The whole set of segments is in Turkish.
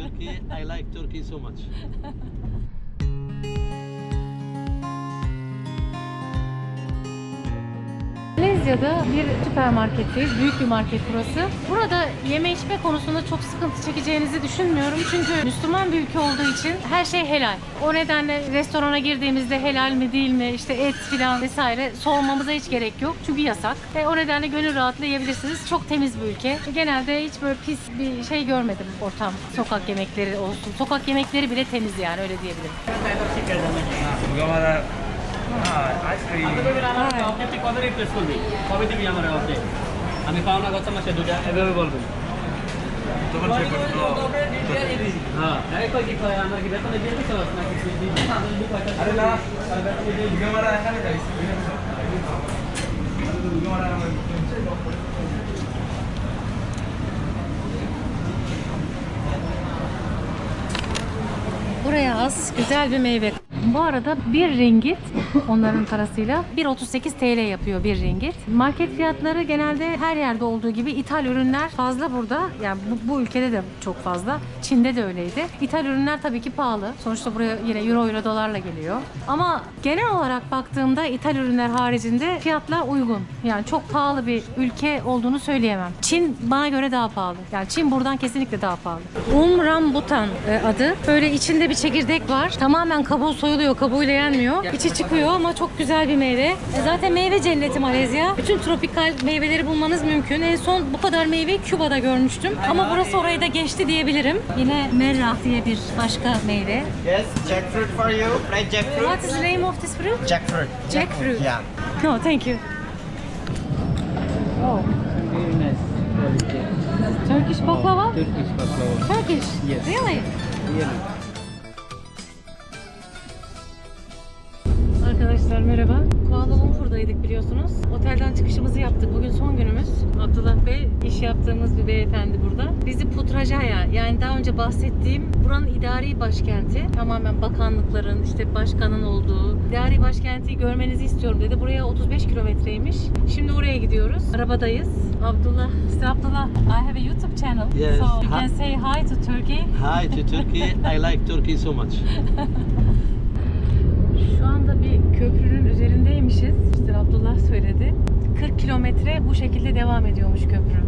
Turkey. I like Turkey so much. Malezya'da bir süpermarketteyiz. Büyük bir market burası. Burada yeme içme konusunda çok sıkıntı çekeceğinizi düşünmüyorum. Çünkü Müslüman bir ülke olduğu için her şey helal. O nedenle restorana girdiğimizde helal mi değil mi, işte et filan vesaire sormamıza hiç gerek yok. Çünkü yasak. O nedenle gönül rahatlığı yiyebilirsiniz. Çok temiz bir ülke. Genelde hiç böyle pis bir şey görmedim ortam. Sokak yemekleri olsun. Sokak yemekleri bile temiz yani, öyle diyebilirim. কবে রিপ্লেস করবি কবে দিবি আমার ওকে আমি পাওনা কথা মাসে দুটা এভাবে বলবি তোমার চেক করতে হ্যাঁ এই কই কি কয় আমার কি বেতন দিয়ে দিছ না কিছু দিবি আরে না বেতন দিয়ে দিবি আমরা এখানে যাইছি Buraya az güzel bir meyve. Bu arada 1 ringgit onların parasıyla 1.38 TL yapıyor 1 ringgit. Market fiyatları genelde her yerde olduğu gibi ithal ürünler fazla burada. Yani bu ülkede de çok fazla. Çin'de de öyleydi. İthal ürünler tabii ki pahalı. Sonuçta buraya yine euro ile dolarla geliyor. Ama genel olarak baktığımda ithal ürünler haricinde fiyatlar uygun. Yani çok pahalı bir ülke olduğunu söyleyemem. Çin bana göre daha pahalı. Yani Çin buradan kesinlikle daha pahalı. Rambutan adı. Böyle içinde bir çekirdek var. Tamamen kabuğu soyuluyor, kabuğuyla yenmiyor. İçi çıkıyor ama çok güzel bir meyve. Zaten meyve cenneti Malezya. Bütün tropikal meyveleri bulmanız mümkün. En son bu kadar meyveyi Küba'da görmüştüm. Ama burası orayı da geçti diyebilirim. Yine merah diye bir başka meyve. Yes, jackfruit for you. Fried jackfruit. What is the name of this fruit? Jackfruit. Jackfruit. Yeah. No, thank you. Oh, very nice quality Turkish baklava? Turkish baklava Turkish? Yes. Really? really Arkadaşlar merhaba. Kuala Lumpur'daydık biliyorsunuz. Otelden çıkışımızı yaptık. Bugün son günümüz. Abdullah Bey, iş yaptığımız bir beyefendi burada. Bizi Putrajaya, yani daha önce bahsettiğim buranın idari başkenti. Tamamen bakanlıkların, işte başkanın olduğu idari başkenti görmenizi istiyorum dedi. Buraya 35 kilometreymiş. Şimdi oraya gidiyoruz. Arabadayız. Abdullah, Mr. Abdullah, I have a YouTube channel. Yes. So you can say hi to Turkey. Hi to Turkey. I like Turkey so much. Şu anda bir köprünün üzerindeymişiz. İşte Abdullah söyledi. 40 kilometre bu şekilde devam ediyormuş köprü.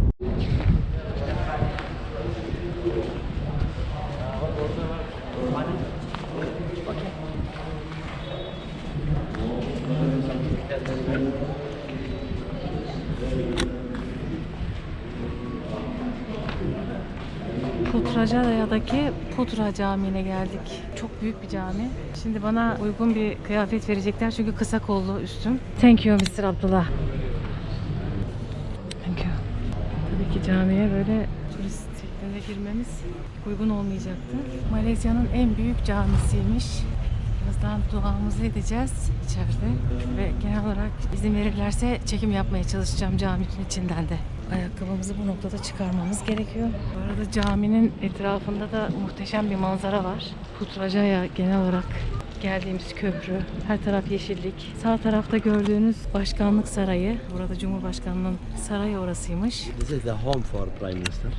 Putrajaya'daki Putra Camii'ne geldik. Çok büyük bir cami. Şimdi bana uygun bir kıyafet verecekler çünkü kısa kollu üstüm. Thank you Mr. Abdullah. Thank you. Tabii ki camiye böyle turist şeklinde girmemiz uygun olmayacaktı. Malezya'nın en büyük camisiymiş. Birazdan duamızı edeceğiz içeride ve genel olarak izin verirlerse çekim yapmaya çalışacağım caminin içinden de. Ayakkabımızı bu noktada çıkarmamız gerekiyor. Bu arada caminin etrafında da muhteşem bir manzara var. Putrajaya genel olarak geldiğimiz köprü, her taraf yeşillik. Sağ tarafta gördüğünüz başkanlık sarayı. Burada Cumhurbaşkanı'nın sarayı orasıymış. This is the home for Prime Minister.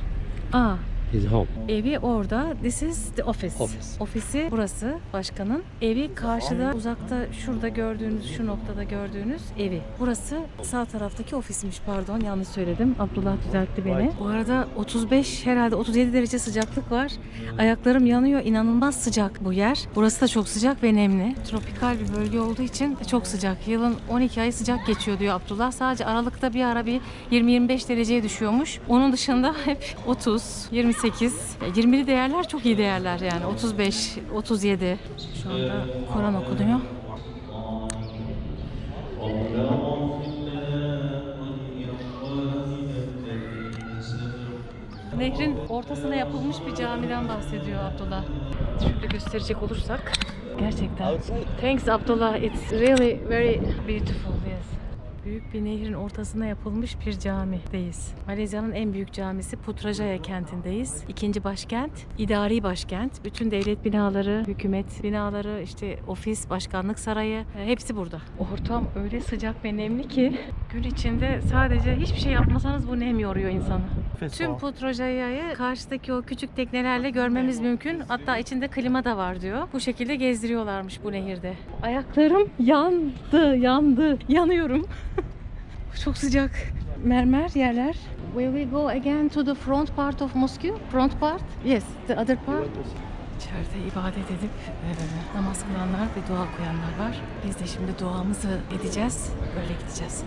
Aa, His home. evi orada. This is the office. Office. Ofisi burası başkanın. Evi karşıda, uzakta, şurada gördüğünüz, şu noktada gördüğünüz evi. Burası sağ taraftaki ofismiş. Pardon, yanlış söyledim. Abdullah düzeltti beni. Bu arada 35, herhalde 37 derece sıcaklık var. Ayaklarım yanıyor. İnanılmaz sıcak bu yer. Burası da çok sıcak ve nemli. Tropikal bir bölge olduğu için çok sıcak. Yılın 12 ayı sıcak geçiyor diyor Abdullah. Sadece Aralık'ta bir ara bir 20-25 dereceye düşüyormuş. Onun dışında hep 30, 28, 20'li değerler çok iyi değerler yani. 35, 37. Şu anda Kur'an okunuyor. Nehrin ortasına yapılmış bir camiden bahsediyor Abdullah. Şöyle gösterecek olursak. Gerçekten. Thanks Abdullah. It's really very beautiful. Yes. Büyük bir nehrin ortasına yapılmış bir camideyiz. Malezya'nın en büyük camisi Putrajaya kentindeyiz. İkinci başkent, idari başkent. Bütün devlet binaları, hükümet binaları, işte ofis, başkanlık sarayı hepsi burada. Ortam öyle sıcak ve nemli ki gün içinde sadece hiçbir şey yapmasanız bu nem yoruyor insanı. Tüm Putrajaya'yı karşıdaki o küçük teknelerle görmemiz mümkün. Hatta içinde klima da var diyor. Bu şekilde gezdiriyorlarmış bu nehirde. Ayaklarım yandı. Yanıyorum. Çok sıcak. Mermer yerler. Will we go again to the front part of mosque? Front part? Yes, the other part. İçeride ibadet edip namaz kılanlar ve dua okuyanlar var. Biz de şimdi duamızı edeceğiz. Böyle gideceğiz.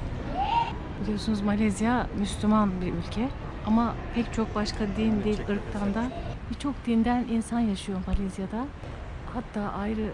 Biliyorsunuz Malezya Müslüman bir ülke. Ama pek çok başka din, dil, ırktan da birçok dinden insan yaşıyor Malezya'da. Hatta ayrı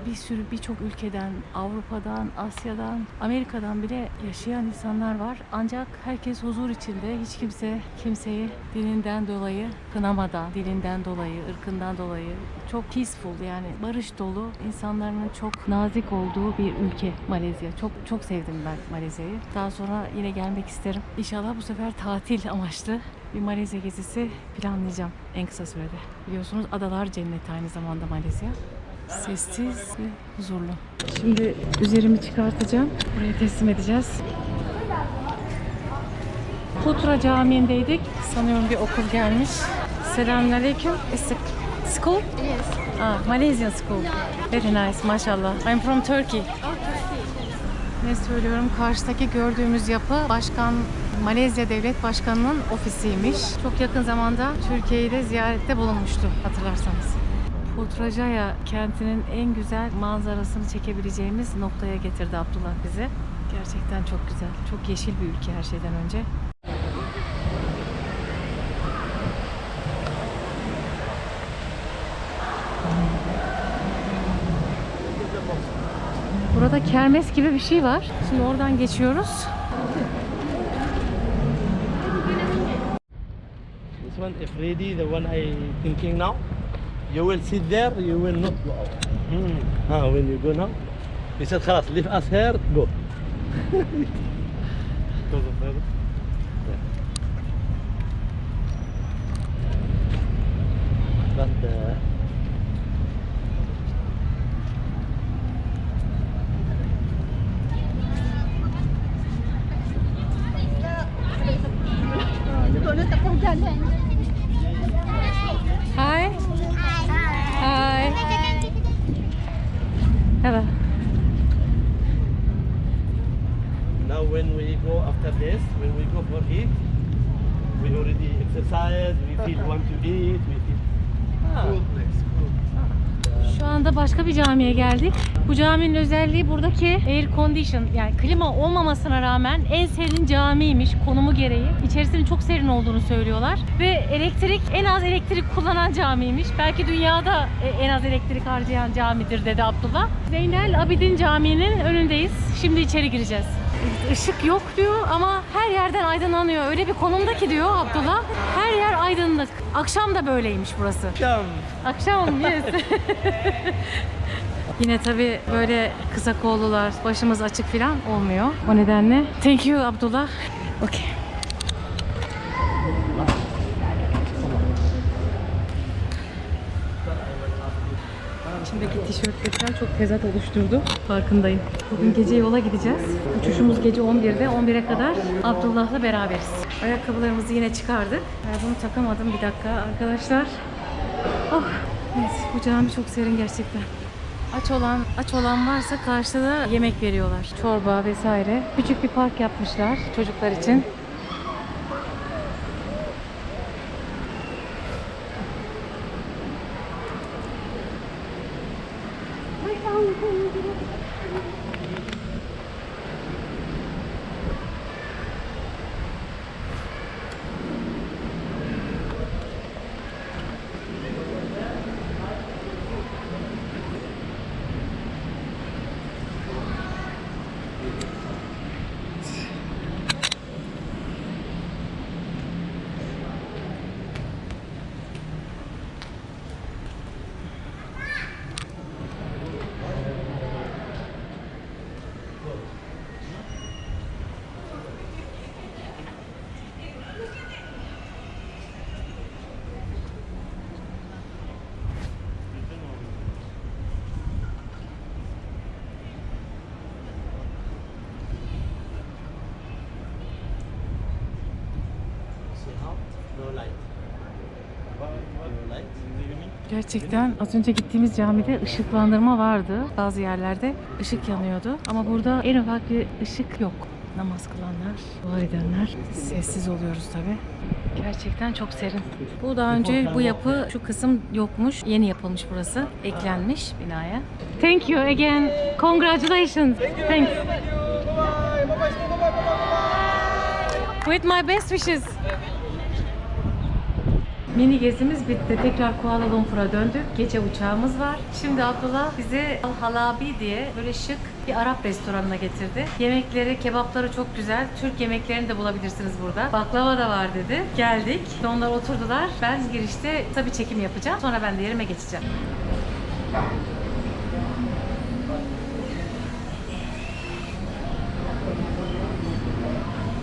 birçok ülkeden, Avrupa'dan, Asya'dan, Amerika'dan bile yaşayan insanlar var. Ancak herkes huzur içinde. Hiç kimse kimseyi dininden dolayı kınamadan, dilinden dolayı, ırkından dolayı çok peaceful, yani barış dolu, insanların çok nazik olduğu bir ülke Malezya. Çok sevdim ben Malezya'yı. Daha sonra yine gelmek isterim. İnşallah bu sefer tatil amaçlı bir Malezya gezisi planlayacağım en kısa sürede. Biliyorsunuz adalar cenneti aynı zamanda Malezya. Sessiz ve huzurlu. Şimdi üzerimi çıkartacağım. Buraya teslim edeceğiz. Putra Camii'ndeydik. Sanıyorum bir okul gelmiş. Selamünaleyküm. It's a school? Yes. Malaysian school. Very nice, maşallah. I'm from Turkey. Ne söylüyorum? Karşıdaki gördüğümüz yapı Malezya Devlet Başkanı'nın ofisiymiş. Çok yakın zamanda Türkiye'yi de ziyarette bulunmuştu hatırlarsanız. Putrajaya kentinin en güzel manzarasını çekebileceğimiz noktaya getirdi Abdullah bizi. Gerçekten çok güzel. Çok yeşil bir ülke her şeyden önce. Burada kermes gibi bir şey var. Şimdi oradan geçiyoruz. This one, if ready, the one I thinking now, you will sit there, you will not go out. When you go now, he said, "Khalas, leave us here, go." But Hi. Hi. Hello. now when we go after this, when we go for eat, we already exercise, we feel want to eat, we feel good, next good. Şu anda başka bir camiye geldik. Bu caminin özelliği buradaki air condition, yani klima olmamasına rağmen en serin camiymiş konumu gereği. İçerisinin çok serin olduğunu söylüyorlar. Ve en az elektrik kullanan camiymiş. Belki dünyada en az elektrik harcayan camidir dedi Abdullah. Zeynel Abidin Camii'nin önündeyiz. Şimdi içeri gireceğiz. Işık yok diyor ama her yerden aydınlanıyor. Öyle bir konumda ki diyor Abdullah. Her yer aydınlık. Akşam da böyleymiş burası. Akşam, yes. Yine tabii böyle kısa kollular, başımız açık falan olmuyor. O nedenle. Thank you Abdullah. Okay. İçimdeki tişörtler çok tezat oluşturdu. Farkındayım. Bugün gece yola gideceğiz. Uçuşumuz gece 11'de. 11'e kadar Abdullah'la beraberiz. Ayakkabılarımızı yine çıkardık. Bunu takamadım, bir dakika arkadaşlar. Oh, neyse, bu cami çok serin gerçekten. Aç olan varsa karşıda yemek veriyorlar. Çorba vesaire. Küçük bir park yapmışlar çocuklar için. Gerçekten az önce gittiğimiz camide ışıklandırma vardı. Bazı yerlerde ışık yanıyordu. Ama burada en ufak bir ışık yok. Namaz kılanlar, dua edenler. Sessiz oluyoruz tabii. Gerçekten çok serin. Bu daha önce bu yapı, şu kısım yokmuş. Yeni yapılmış burası. Eklenmiş binaya. Thank you again. Congratulations. Thanks. With my best wishes. Mini gezimiz bitti. Tekrar Kuala Lumpur'a döndük. Gece uçağımız var. Şimdi Abdullah bizi Al Halabi diye böyle şık bir Arap restoranına getirdi. Yemekleri, kebapları çok güzel. Türk yemeklerini de bulabilirsiniz burada. Baklava da var dedi. Geldik. Onlar oturdular. Ben girişte tabii çekim yapacağım. Sonra ben de yerime geçeceğim.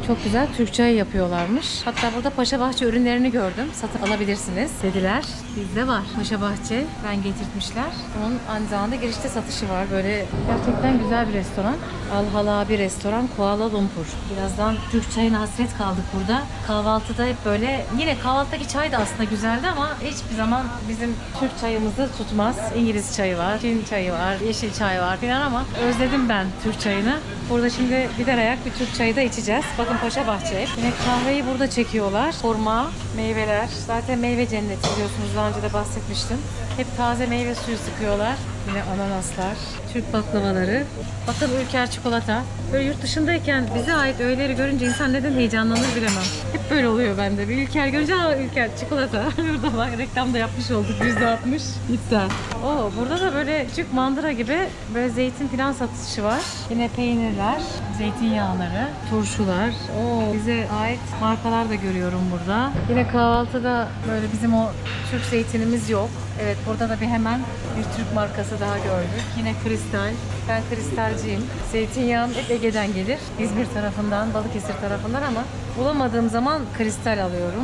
Çok güzel Türk çayı yapıyorlarmış. Hatta burada Paşabahçe ürünlerini gördüm. Satın alabilirsiniz dediler. Bizde var. Paşabahçe ben getirtmişler. Onun aynı zamanda girişte satışı var. Böyle gerçekten güzel bir restoran. Al Halabi restoran Kuala Lumpur. Birazdan Türk çayına hasret kaldık burada. Kahvaltıda hep böyle, yine kahvaltıdaki çay da aslında güzeldi ama hiçbir zaman bizim Türk çayımızı tutmaz. İngiliz çayı var, Çin çayı var, yeşil çay var filan ama özledim ben Türk çayını. Burada şimdi gider ayak bir Türk çayı da içeceğiz. Bakın Paşabahçe. Yine kahveyi burada çekiyorlar. Hurma, meyveler. Zaten meyve cenneti biliyorsunuz, daha önce de bahsetmiştim. Hep taze meyve suyu sıkıyorlar. Yine ananaslar, Türk baklavaları. Bakın Ülker çikolata. Böyle yurt dışındayken bize ait öğeleri görünce insan neden heyecanlanır bilemem. Hep böyle oluyor bende. Bir Ülker görünce Ülker çikolata. Burada bak reklamda yapmış olduk. %60 iptal. Oo, burada da böyle küçük mandıra gibi böyle zeytin filan satışı var. Yine peynirler, zeytinyağları, turşular. Oo, bize ait markalar da görüyorum burada. Yine kahvaltıda böyle bizim o Türk zeytinimiz yok. Evet, burada da bir hemen bir Türk markası daha gördük. Yine Kristal. Ben kristalciyim. Zeytinyağım hep Ege'den gelir. İzmir tarafından, Balıkesir tarafından ama bulamadığım zaman kristal alıyorum.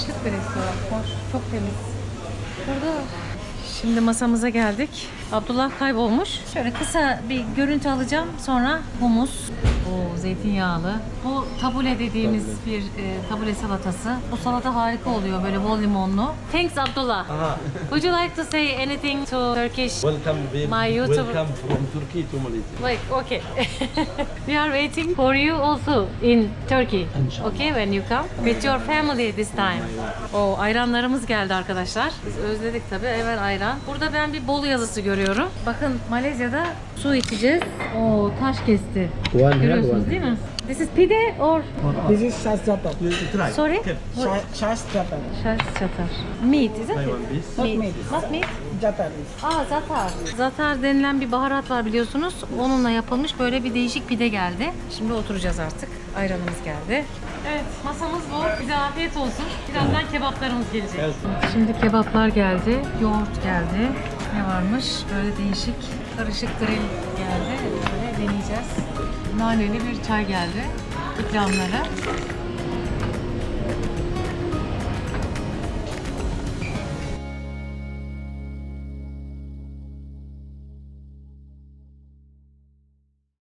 Şık bir restoran. Hoş, çok temiz. Burada şimdi masamıza geldik. Abdullah kaybolmuş. Şöyle kısa bir görüntü alacağım. Sonra humus. Oo, zeytinyağlı. Bu tabule dediğimiz bir tabule salatası. Bu salata harika oluyor böyle bol limonlu. Thanks Abdullah. Would you like to say anything to Turkish? Welcome, babe. My YouTube- Welcome from Turkey to Malaysia. Like, okay. We are waiting for you also in Turkey. Okay, when you come with your family this time. O ayranlarımız geldi arkadaşlar. Biz özledik tabii. Hemen ayran. Burada ben bir Bolu yazısı görüyorum. Bakın Malezya'da su içeceğiz. Oo, taş kesti. Görüyorsunuz değil mi? This is pide or This is Shas Jatar. You try. sorry? Okay. Shas Jatar. Şahs çatar. Meat, isn't Try it? one piece. Not meat. Not meat? Jatar is. Aa, zatar. Zatar denilen bir baharat var biliyorsunuz. Onunla yapılmış böyle bir değişik pide geldi. Şimdi oturacağız artık. Ayranımız geldi. Evet, masamız bu. Bize afiyet olsun. Birazdan kebaplarımız gelecek. Evet. Şimdi kebaplar geldi. Yoğurt geldi. Ne varmış? Böyle değişik karışık grill geldi. Böyle deneyeceğiz. Naneli bir çay geldi. İkramlara.